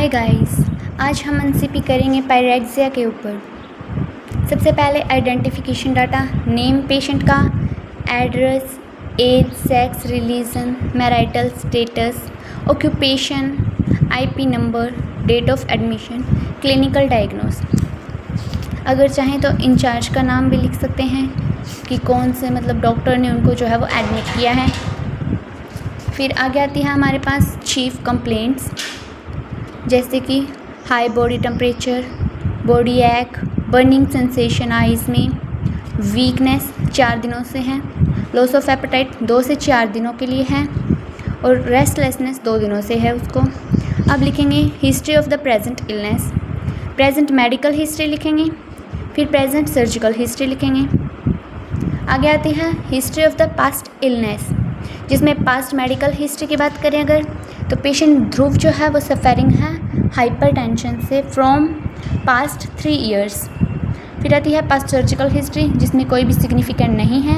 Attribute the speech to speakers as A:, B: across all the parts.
A: Hi guys, आज हम NCP करेंगे पायरेक्सिया के ऊपर। सबसे पहले आइडेंटिफिकेशन डाटा, नेम पेशेंट का, address, age, sex, religion, marital status, occupation, IP number, date of admission, clinical diagnosis. अगर चाहें तो इंचार्ज का नाम भी लिख सकते हैं कि कौन से डॉक्टर ने उनको जो है वो एडमिट किया है। फिर आगे आती है हमारे पास चीफ कंप्लेंट्स, जैसे कि हाई बॉडी टेम्परेचर, बॉडी एक, बर्निंग सेंसेशन आइज़ में, वीकनेस 4 दिनों से है, लॉस ऑफ एपेटाइट 2 से 4 दिनों के लिए है और रेस्टलेसनेस 2 दिनों से है उसको। अब लिखेंगे history of the present illness, present medical history लिखेंगे, फिर प्रेजेंट सर्जिकल हिस्ट्री लिखेंगे। आगे आती है history of the past illness, जिसमें पास्ट मेडिकल हिस्ट्री की बात करें अगर तो पेशेंट ध्रुव जो है वो सफ़रिंग है हाइपरटेंशन से फ्रॉम पास्ट 3 ईयर्स। फिर आती है पास्ट सर्जिकल हिस्ट्री, जिसमें कोई भी सिग्निफिकेंट नहीं है।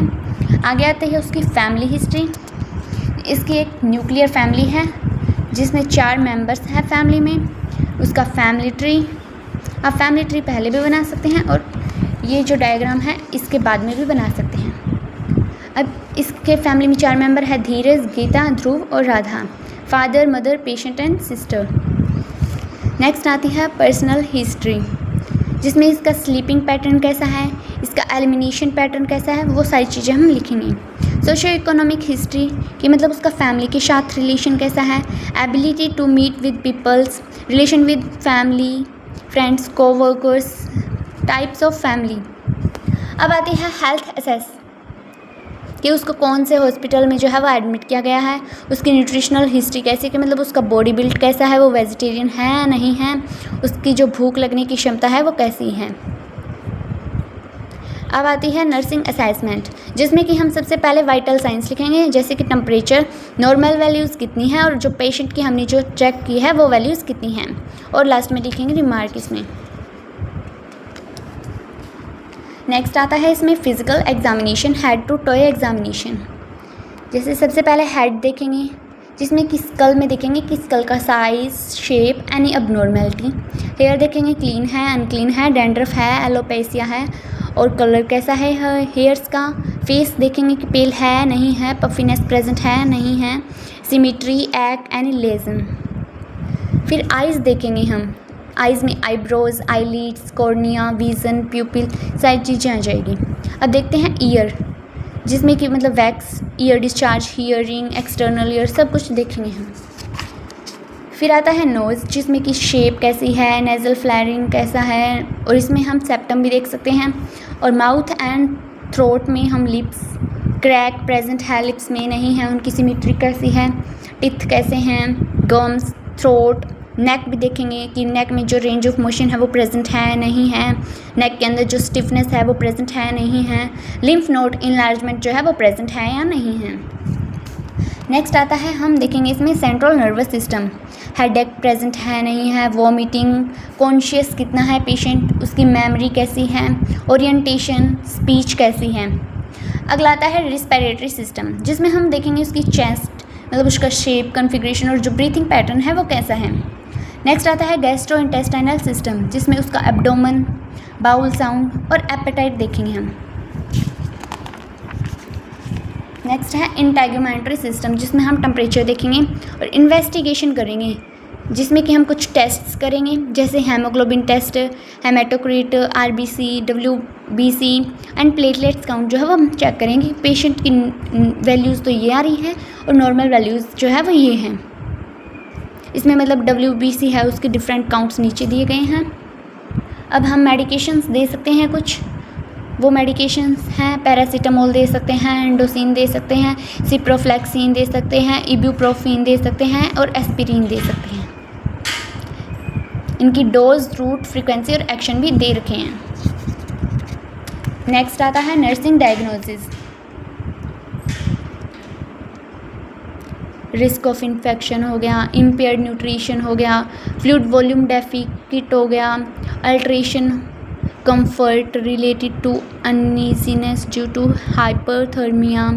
A: आगे आती है उसकी फैमिली हिस्ट्री। इसकी एक न्यूक्लियर फैमिली है जिसमें 4 मेंबर्स हैं फैमिली में। उसका फैमिली ट्री, आप फैमिली ट्री पहले भी बना सकते हैं और ये जो डायग्राम है इसके बाद में भी बना सकते हैं। अब इसके फैमिली में 4 मेंबर है, धीरज, गीता, ध्रुव और Radha, father, mother, patient and sister. Next आती है पर्सनल हिस्ट्री, जिसमें इसका स्लीपिंग पैटर्न कैसा है, इसका एलिमिनेशन पैटर्न कैसा है, वो सारी चीज़ें हम लिखेंगे। सोशो इकोनॉमिक हिस्ट्री कि उसका फैमिली के साथ रिलेशन कैसा है, ability to meet with peoples, relation with family, friends, coworkers, types of family. अब आती है हेल्थ असेस कि उसको कौन से हॉस्पिटल में जो है वो एडमिट किया गया है, उसकी न्यूट्रिशनल हिस्ट्री कैसी कि उसका बॉडी बिल्ड कैसा है, वो वेजिटेरियन है या नहीं है, उसकी जो भूख लगने की क्षमता है वो कैसी है। अब आती है नर्सिंग असेसमेंट, जिसमें कि हम सबसे पहले वाइटल साइंस लिखेंगे, जैसे कि टेम्परेचर, नॉर्मल वैल्यूज़ कितनी है और जो पेशेंट की हमने जो चेक की है वो वैल्यूज़ कितनी हैं, और लास्ट में लिखेंगे रिमार्क इसमें। नेक्स्ट आता है इसमें physical examination, head to toe examination. जैसे सबसे पहले हेड देखेंगे, जिसमें कि स्कल में देखेंगे कि स्कल का size, shape, any abnormality. Hair देखेंगे क्लीन है, अनक्लीन है, डैंड्रफ है, एलोपेसिया है और कलर कैसा है हेयर्स का। फेस देखेंगे कि पेल है नहीं है, पफिनेस प्रेजेंट है नहीं है, सिमेट्री, एक्ट, एनी लेजन। फिर आइज़ देखेंगे हम, आइज़ में आईब्रोज, आईलिड्स, कॉर्निया, विज़न, प्यूपिल, सारी चीज़ें आ जाएगी। अब देखते हैं ईयर, जिसमें कि wax, year discharge, hearing, external ear, सब कुछ देखेंगे हम। फिर आता है नोज़, जिसमें कि शेप कैसी है, नेज़ल फ्लैरिंग कैसा है, और इसमें हम सेप्टम भी देख सकते हैं। और माउथ एंड थ्रोट में हम लिप्स, क्रैक प्रेजेंट है लिप्स में नहीं है, उनकी सिमेट्री कैसी है, टिथ कैसे हैं, गम्स, थ्रोट, नेक भी देखेंगे कि नेक में जो रेंज ऑफ मोशन है वो प्रेजेंट है नहीं है, नेक के अंदर जो स्टिफनेस है वो प्रेजेंट है नहीं है, लिम्फ नोड इनलार्जमेंट जो है वो प्रेजेंट है या नहीं है। नेक्स्ट आता है हम देखेंगे इसमें central nervous system, headache present है नहीं है, वॉमिटिंग, कॉन्शियस कितना है पेशेंट, उसकी मेमोरी कैसी है, ओरिएंटेशन, स्पीच कैसी है। अगला आता है रिस्पिरेटरी सिस्टम, जिसमें हम देखेंगे उसकी चेस्ट, उसका शेप, कॉन्फ़िगरेशन और जो ब्रीथिंग पैटर्न है वो कैसा है। नेक्स्ट आता है गैस्ट्रो इंटेस्टाइनल सिस्टम, जिसमें उसका एब्डोमेन, बाउल साउंड और एपेटाइट देखेंगे हम। नेक्स्ट है इंटेगुमेंट्री सिस्टम, जिसमें हम टेम्परेचर देखेंगे और इन्वेस्टिगेशन करेंगे, जिसमें कि हम कुछ टेस्ट्स करेंगे, जैसे haemoglobin test, haematocrit, RBC, WBC and platelets count जो है वो हम चेक करेंगे। पेशेंट की वैल्यूज़ तो ये आ रही है और नॉर्मल वैल्यूज़ जो है वो ये हैं। इसमें WBC है, उसके डिफरेंट काउंट्स नीचे दिए गए हैं। अब हम मेडिकेशंस दे सकते हैं कुछ, वो मेडिकेशंस हैं पैरासीटामोल दे सकते हैं, एंडोसिन दे सकते हैं, सिप्रोफ्लेक्सिन दे सकते हैं, इब्यूप्रोफिन दे सकते हैं और एस्पिरिन दे सकते हैं। इनकी डोज, रूट, फ्रीक्वेंसी और एक्शन भी दे रखे हैं। नेक्स्ट आता है nursing diagnosis, risk of infection हो गया, इम्पेयर्ड न्यूट्रिशन हो गया, फ्लूइड वॉल्यूम डेफिसिट हो गया, alteration, comfort related to uneasiness due to hyperthermia,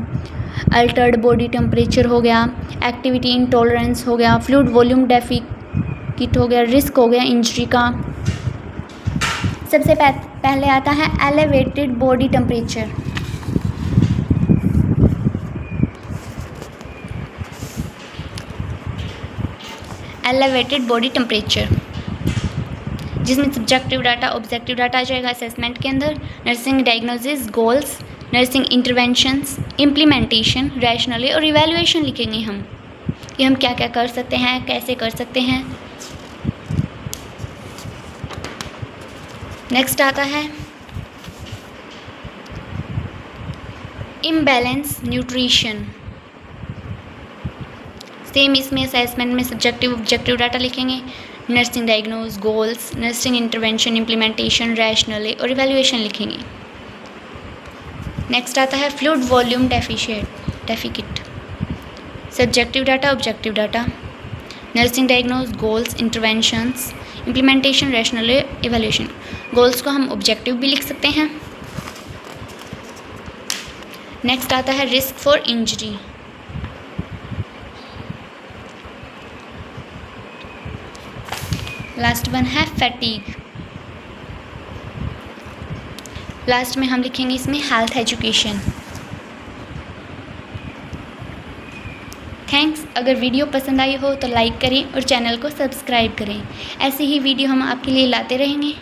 A: altered body temperature हो गया, एक्टिविटी इंटॉलरेंस हो गया, फ्लूइड वॉल्यूम डेफिसिट किट हो गया, रिस्क हो गया इंजरी का। सबसे पहले आता है elevated body temperature. Elevated body temperature जिसमें सब्जेक्टिव डाटा ऑब्जेक्टिव डाटा आ जाएगा असेसमेंट के अंदर। Nursing diagnosis, goals, nursing interventions, implementation, rationally और इवैल्यूएशन लिखेंगे हम कि हम क्या क्या कर सकते हैं, कैसे कर सकते हैं। नेक्स्ट आता है इम्बैलेंस न्यूट्रिशन। सेम इसमें असेसमेंट में सब्जेक्टिव ऑब्जेक्टिव डाटा लिखेंगे। Nursing diagnose, goals, nursing intervention, implementation, rationally और इवैल्यूएशन लिखेंगे। नेक्स्ट आता है fluid volume deficit. Subjective data objective data, nursing diagnose, goals, interventions, implementation, rationally, evaluation. Goals को हम objective भी लिख सकते हैं। नेक्स्ट आता है risk for injury. Last one है फैटीग। लास्ट में हम लिखेंगे इसमें हेल्थ एजुकेशन। थैंक्स। अगर वीडियो पसंद आई हो तो लाइक करें और चैनल को सब्सक्राइब करें। ऐसी ही वीडियो हम आपके लिए लाते रहेंगे।